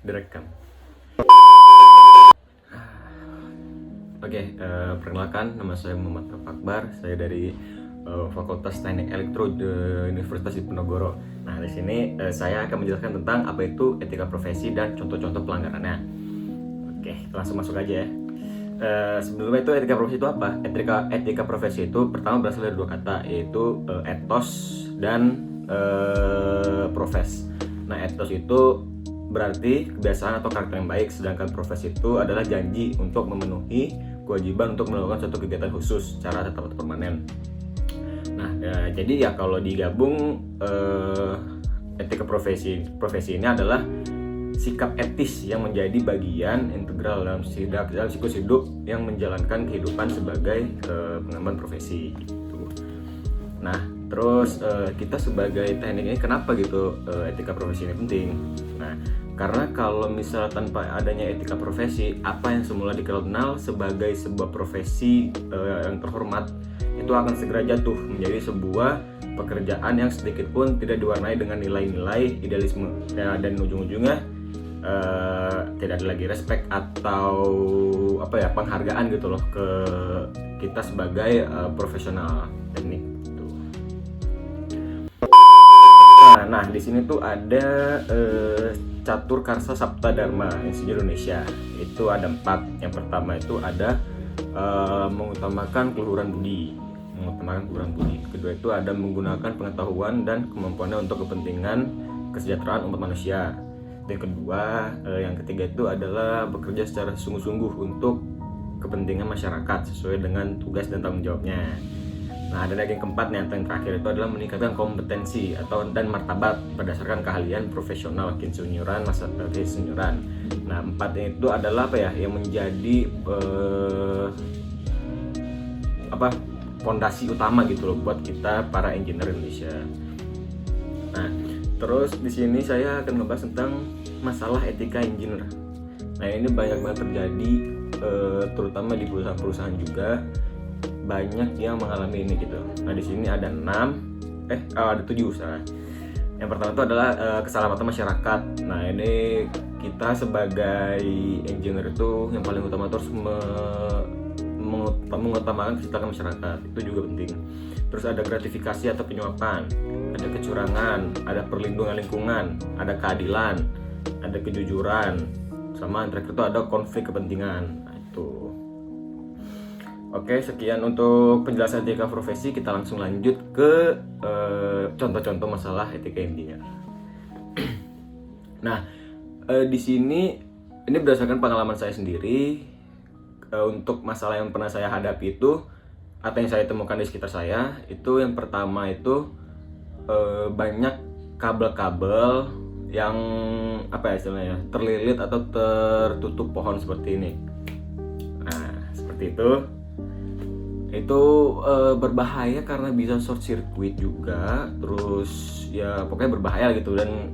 Direkam. Oke, perkenalkan, nama saya Muhammad Akbar. Saya dari Fakultas Teknik Elektro Universitas Diponegoro. Nah, di sini saya akan menjelaskan tentang apa itu etika profesi dan contoh-contoh pelanggarannya. Oke, langsung masuk aja ya. Sebelumnya itu etika profesi itu apa? Etika profesi itu pertama berasal dari dua kata, yaitu etos dan profes. Nah, etos itu berarti kebiasaan atau karakter yang baik, sedangkan profesi itu adalah janji untuk memenuhi kewajiban untuk melakukan suatu kegiatan khusus secara tetap atau permanen. Nah, jadi ya kalau digabung etika profesi ini adalah sikap etis yang menjadi bagian integral dalam siklus hidup yang menjalankan kehidupan sebagai pengemban profesi gitu. Nah, terus kita sebagai teknik ini kenapa gitu etika profesi ini penting? Nah, karena kalau misal tanpa adanya etika profesi, apa yang semula dikenal sebagai sebuah profesi yang terhormat itu akan segera jatuh menjadi sebuah pekerjaan yang sedikit pun tidak diwarnai dengan nilai-nilai idealisme, dan ujung-ujungnya tidak ada lagi respect atau penghargaan gitu loh ke kita sebagai profesional teknik gitu. Nah, di sini tuh ada Catur Karsa Sapta Dharma Institut Indonesia. Itu ada 4. Yang pertama itu ada mengutamakan keluhuran budi. Kedua itu ada menggunakan pengetahuan dan kemampuannya untuk kepentingan kesejahteraan umat manusia. Yang ketiga itu adalah bekerja secara sungguh-sungguh untuk kepentingan masyarakat sesuai dengan tugas dan tanggung jawabnya. Nah, ada lagi yang keempat nih, yang terakhir itu adalah meningkatkan kompetensi dan martabat berdasarkan keahlian profesional keinsinyuran. Nah, 4 itu adalah yang menjadi fondasi utama gitu loh buat kita para engineer Indonesia. Nah, terus di sini saya akan membahas tentang masalah etika engineer. Nah, ini banyak banget terjadi, terutama di perusahaan-perusahaan juga banyak yang mengalami ini gitu. Nah, di sini ada 7 salah. Yang pertama itu adalah keselamatan masyarakat. Nah, ini kita sebagai engineer itu yang paling utama terus mengutamakan kesejahteraan masyarakat, itu juga penting. Terus ada gratifikasi atau penyuapan, ada kecurangan, ada perlindungan lingkungan, ada keadilan, ada kejujuran, sama yang terakhir itu ada konflik kepentingan. Nah, itu. Oke, sekian untuk penjelasan etika profesi. Kita langsung lanjut ke contoh-contoh masalah etika engineer. Nah, di sini ini berdasarkan pengalaman saya sendiri. Untuk masalah yang pernah saya hadapi itu atau yang saya temukan di sekitar saya, itu yang pertama itu banyak kabel-kabel yang istilahnya terlilit atau tertutup pohon seperti ini. Nah, seperti itu berbahaya karena bisa short circuit juga. Terus ya pokoknya berbahaya gitu, dan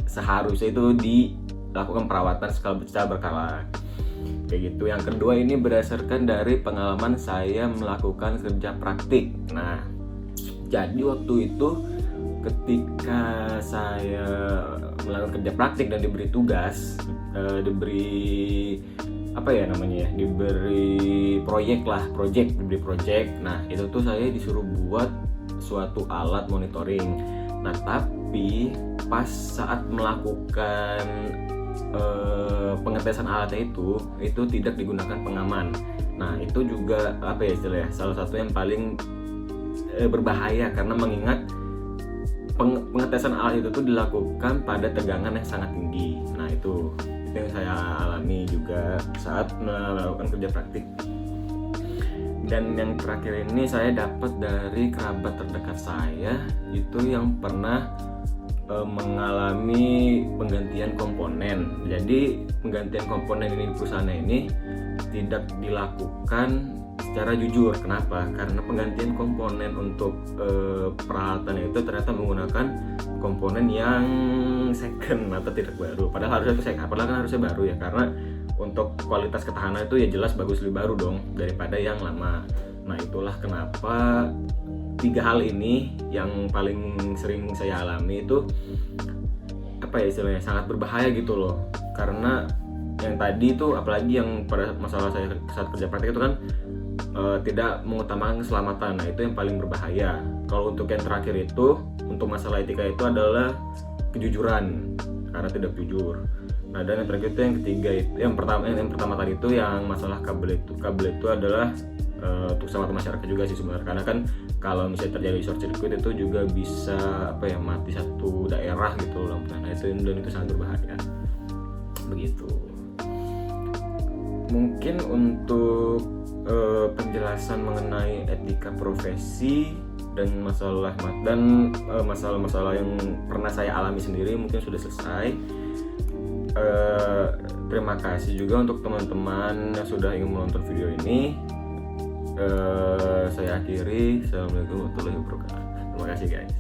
seharusnya itu dilakukan perawatan secara berkala kayak gitu. Yang kedua ini berdasarkan dari pengalaman saya melakukan kerja praktik. Nah, jadi waktu itu ketika saya melakukan kerja praktik dan diberi tugas, diberi project. Nah, itu tuh saya disuruh buat suatu alat monitoring. Nah, tapi pas saat melakukan pengetesan alatnya itu tidak digunakan pengaman. Nah, itu juga salah satu yang paling berbahaya, karena mengingat pengetesan alat itu tuh dilakukan pada tegangan yang sangat tinggi. Nah, itu yang saya alami juga saat melakukan kerja praktik. Dan yang terakhir ini saya dapat dari kerabat terdekat saya, itu yang pernah mengalami penggantian komponen. Jadi penggantian komponen ini di perusahaan ini tidak dilakukan secara jujur. Kenapa? Karena penggantian komponen untuk peralatan itu ternyata menggunakan komponen yang second atau tidak baru. Padahal harusnya baru ya, karena untuk kualitas ketahanan itu ya jelas bagus lebih baru dong daripada yang lama. Nah, itulah kenapa tiga hal ini yang paling sering saya alami itu apa ya istilahnya, sangat berbahaya gitu loh. Karena yang tadi itu, apalagi yang pada masalah saya saat kerja praktik itu kan tidak mengutamakan keselamatan. Nah itu yang paling berbahaya. Kalau untuk yang terakhir itu, untuk masalah etika itu adalah kejujuran, karena tidak jujur. Nah dan yang terakhir itu yang ketiga itu, yang pertama tadi itu yang masalah kabel itu adalah untuk sama masyarakat juga sih sebenarnya, karena kan kalau misalnya terjadi short circuit itu juga bisa apa ya, mati satu daerah gitu loh lampunya. Nah itu sangat berbahaya begitu. Mungkin untuk penjelasan mengenai etika profesi dan masalah-masalah yang pernah saya alami sendiri mungkin sudah selesai. Terima kasih juga untuk teman-teman yang sudah ingin menonton video ini. Saya akhiri. Assalamualaikum warahmatullahi wabarakatuh. Terima kasih guys.